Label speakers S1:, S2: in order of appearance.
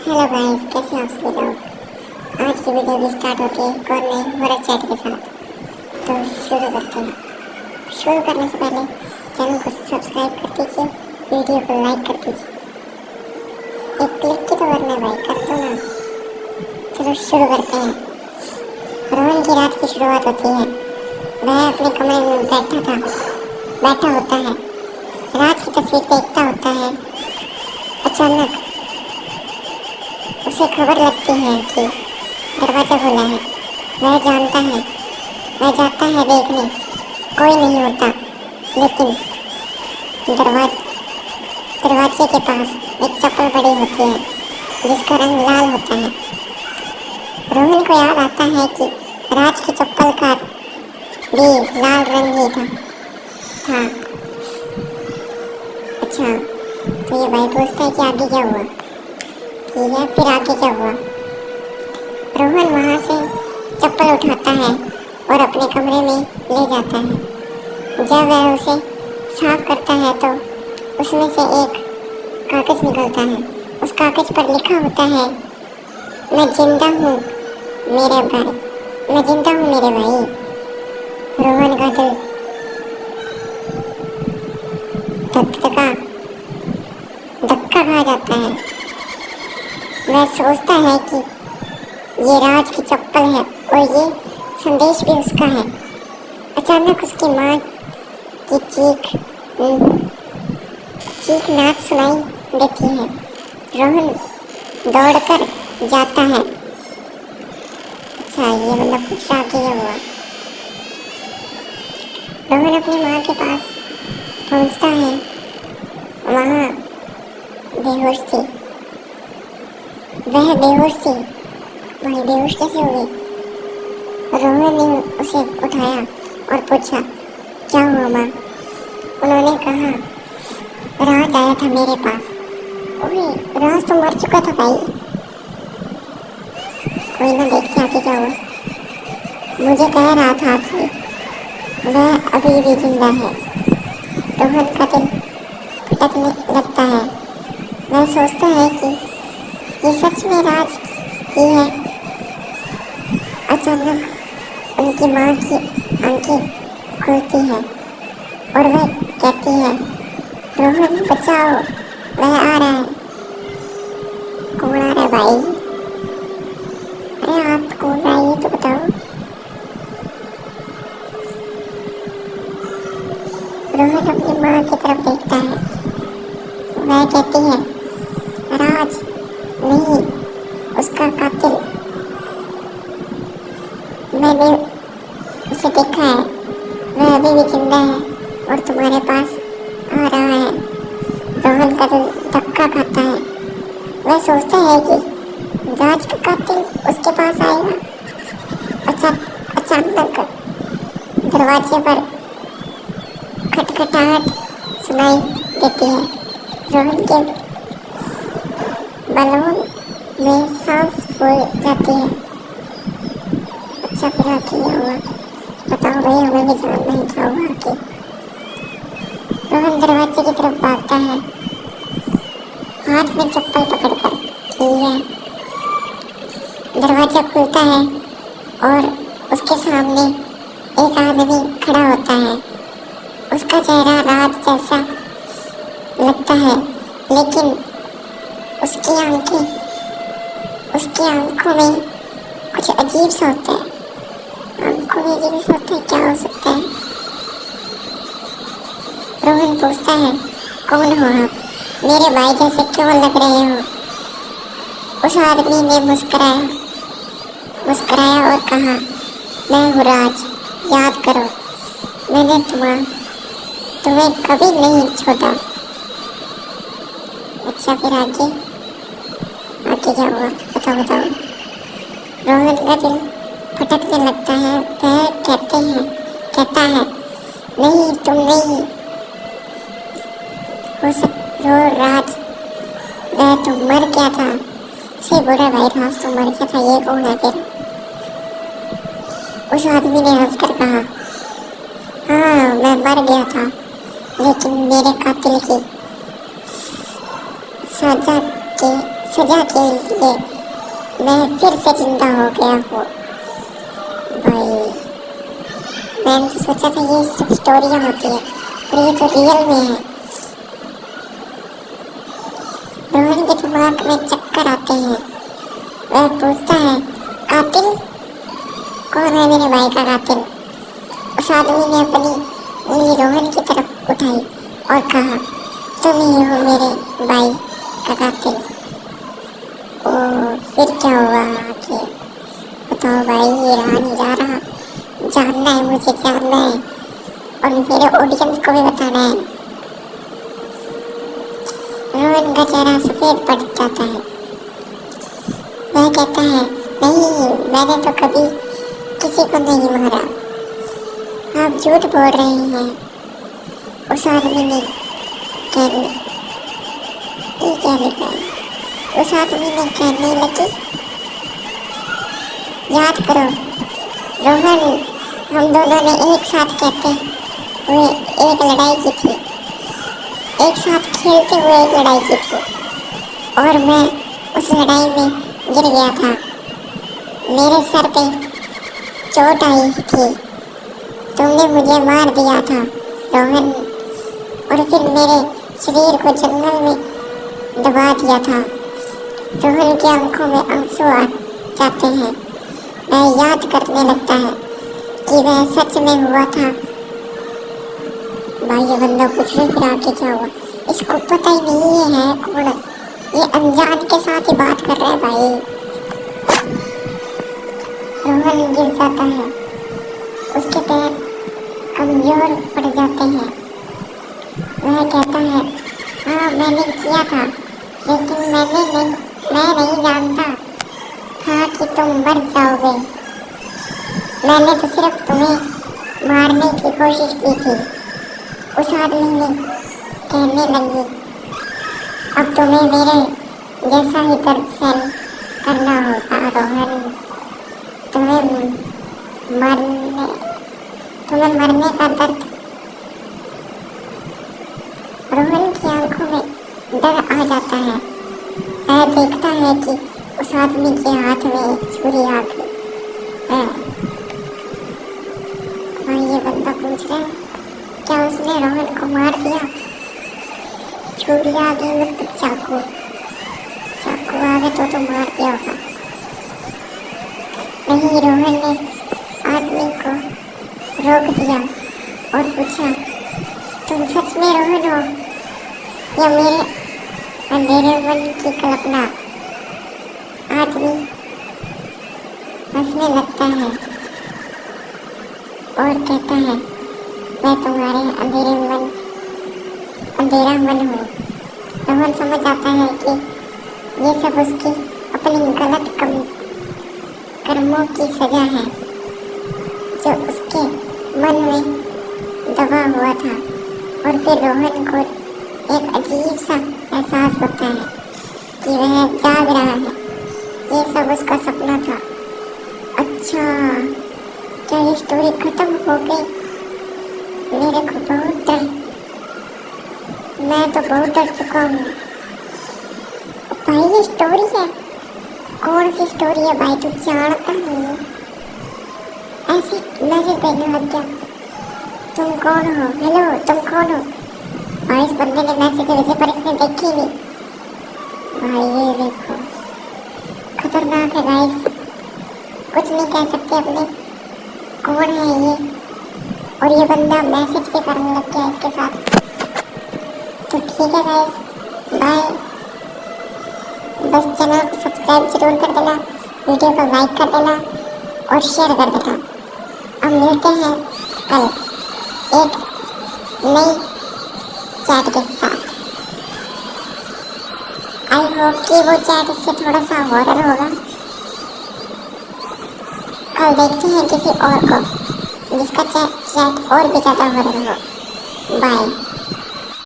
S1: Hello guys, कैसे हैं आप सभी लोग। आज की वीडियो भी स्टार्ट होती है एक और नए हॉरर चैट के साथ। तो शुरू करते हैं। शुरू करने से पहले चैनल को सब्सक्राइब कर दीजिए, वीडियो को लाइक कर दीजिए। एक क्लिक की तो करना भाई, कर दो ना। चलो शुरू करते हैं। रोहन की रात की शुरुआत होती है। वह अपने कमरे में बैठा होता है। रात की तस्वीर देखता होता है। अचानक उसे खबर लगती है कि दरवाजा खुला है। वह जाता है देखने, कोई नहीं होता। लेकिन दरवाजे के पास एक चप्पल पड़ी होती है जिसका रंग लाल होता है। रोहन को याद आता है कि राज की चप्पल का भी लाल रंग ही था। अच्छा, तो ये भाई पूछता है कि आगे क्या हुआ। ठीक है, फिर आगे क्या हुआ। रोहन वहाँ से चप्पल उठाता है और अपने कमरे में ले जाता है। जब वह उसे साफ करता है तो उसमें से एक कागज निकलता है। उस कागज पर लिखा होता है, मैं जिंदा हूँ मेरे भाई। रोहन का दिल धक्का खा जाता है। वह सोचता है कि ये राज की चप्पल है और ये संदेश भी उसका है। अचानक उसकी माँ की चीख नाच सुनाई देती है। रोहन दौड़कर जाता है। अच्छा, ये मतलब कुछ आगे हुआ। रोहन अपनी माँ के पास पहुँचता है। वहाँ बेहोश थी। वह बेहोश थी। वही बेहोश कैसे हो गई। रोहन ने उसे उठाया और पूछा, क्या हुआ माँ। उन्होंने कहा, राज आया था मेरे पास। ओए, राज तो मर चुका था भाई। कोई ना, देखते आगे क्या हुआ। मुझे कह रहा था कि वह अभी भी जिंदा है। रोहन का दिल फटकने लगता है। वह सोचता है कि ये सच में राज ही है। अचानक उनकी माँ की आंखें खुलती हैं और वह कहती है, रोहन बचाओ, वह आ रहा है। कौन आ रहा है भाई। अरे आप कौन रहा है ये तो बताओ। रोहन अपनी माँ की तरफ देखता है। वह कहती है, राज नहीं, उसका कातिल। मैंने उसे देखा है। वह अभी भी जिंदा है और तुम्हारे पास आ रहा है। रोहन का दिल धक्का खाता है। वह सोचता है कि राज का कातिल उसके पास आएगा। अचानक दरवाजे पर खटखटाहट सुनाई देती है। रोहन के बलून में सांस फूल जाती है। अच्छा, फिर आगे क्या हुआ बताओ भाई, हमें भी जानना है क्या हुआ आगे। रोहन दरवाजे की तरफ भागता है, हाथ में चप्पल पकड़कर। ठीक है, दरवाजा खुलता है और उसके सामने एक आदमी खड़ा होता है। उसका चेहरा रात जैसा लगता है, लेकिन उसकी आंखों में कुछ अजीब सा होता है। क्या हो सकता है। रोहन पूछता है, कौन हो आप, मेरे भाई जैसे क्यों लग रहे हो। उस आदमी ने मुस्कुराया और कहा, मैं हूँ राज, याद करो, मैंने तुम्हें कभी नहीं छोड़ा। अच्छा, फिर आगे क्या हुआ बताओ। रोहन का दिल फटकने लगता है। वह कहता है, नहीं, तुम नहीं हो राज, वह तो मर गया था। से बोला, भाई राज तो मर गया था, ये कौन है फिर। उस आदमी ने हंसकर कहा, हाँ, मैं मर गया था, लेकिन मेरे कातिल की सजा के लिए मैं फिर से जिंदा हो गया हूँ। भाई मैंने तो सोचा था ये सिर्फ स्टोरियाँ होती है, पर ये तो रियल में है। रोहन के दिमाग में चक्कर आते हैं। वह पूछता है, कातिल कौन है? मेरे भाई का कातिल। उस आदमी ने अपनी उंगली रोहन की तरफ उठाई और कहा, तुम ही हो मेरे भाई का कातिल। ओ, फिर क्या हुआ आगे? बताओ भाई, ये रहा नहीं जा रहा। जानना है, मुझे जानना है और मेरे ऑडियंस को भी बताना है। रोहन का चेहरा सफेद पड़ जाता है। वह कहता है, नहीं, मैंने तो कभी किसी को नहीं मारा। आप झूठ बोल रहे हैं। उस आदमी ने कहने लगी, याद करो रोहन, हम दोनों ने एक साथ कहते हुए एक लड़ाई की थी, एक साथ खेलते हुए एक लड़ाई की थी और मैं उस लड़ाई में गिर गया था। मेरे सर पे चोट आई थी, तुमने मुझे मार दिया था रोहन, और फिर मेरे शरीर को जंगल में दबा दिया था। रोहन की आंखों में आंसू आ जाते हैं। वह याद करने लगता है कि वह सच में हुआ था। भाई ये बंदा पूछ रहे फिर आगे क्या हुआ? इसको पता ही नहीं है कौन, ये अनजान के साथ ही बात कर रहा है भाई। रोहन गिर जाता है, उसके पैर कमजोर पड़ जाते हैं। वह कहता है, हाँ मैंने किया था, लेकिन मैं नहीं जानता था कि तुम मर जाओगे। मैंने तो सिर्फ तुम्हें मारने की कोशिश की थी। उस आदमी ने कहने लगी, अब तुम्हें मेरे जैसा ही दर्द सहन करना होगा रोहन। तुम्हें मरने का दर्द। रोहन की आंखों में डर आ जाता है। वह देखता है कि उस आदमी के हाथ में एक छुरी आ गई है। और ये बंदा पूछ रहा है, क्या उसने रोहन को मार दिया? छुरी आ गई मतलब चाकू आ गए तो मार दिया होगा। नहीं, रोहन ने आदमी को रोक दिया और पूछा, तुम सच में रोहन हो या मेरे अंधेरे मन की कल्पना? आदमी हंसने लगता है और कहता है, मैं तुम्हारे अंधेरा मन हूँ। रोहन समझ आता है कि ये सब उसकी अपनी गलत कर्मों की सजा है जो उसके मन में दबा हुआ था। और फिर रोहन को एक अजीब सा एहसास होता है कि वह जाग रहा है। ये सब उसका सपना था। अच्छा, क्या ये स्टोरी खत्म हो गई? मैं तो बहुत डर चुका हूँ। भाई ये स्टोरी है? कौन सी स्टोरी है भाई? तू जानता नहीं है? ऐसी मैसेज भेजने लग गया, तुम कौन हो? हेलो, तुम कौन हो? भाई इस बंदे ने मैसेज भेजे पर इसने देखी नहीं। भाई ये देखो, खतरनाक है गाइस, कुछ नहीं कह सकते अपने। कौन है ये? और ये बंदा मैसेज भी करने लग गया इसके साथ। तो ठीक है गाइस, बाय। बस चैनल को सब्सक्राइब जरूर कर देना, वीडियो को लाइक कर देना और शेयर कर देना। अब मिलते हैं कल एक नई चैट के साथ। आई होप कि वो चैट इससे थोड़ा सा हॉरर होगा। कल देखते हैं किसी और को जिसका चैट और भी ज़्यादा हॉरर हो। बाय।